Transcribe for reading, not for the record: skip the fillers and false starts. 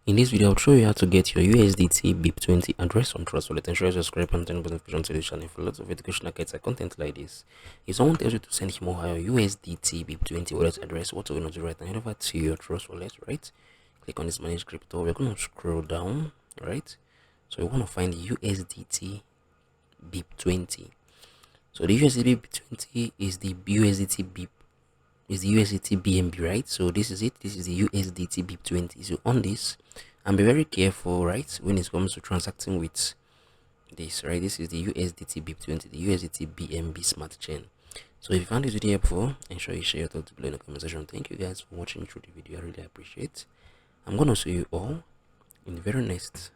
In this video, I'll show you how to get your USDT BEP20 address on Trust Wallet. Ensure you subscribe and turn on notifications to the channel for lots of educational guides and content like this. If someone tells you to send him or her your USDT BEP20 wallet address, what we're going to do right now, head over to your Trust Wallet, right? Click on this manage crypto. We're going to scroll down, right? So we want to find the USDT BEP20. So the USDT BEP20 is the USDT BEP is the USDT BNB, right? So this is it. This is the USDT BEP20. So on this, and be very careful, right, when it comes to transacting with this, right? This is the USDT BEP20, the USDT BNB smart chain. So if you found this video helpful, ensure you share your thoughts below in the comment section. Thank you guys for watching through the video. I really appreciate. I'm gonna see you all in the very next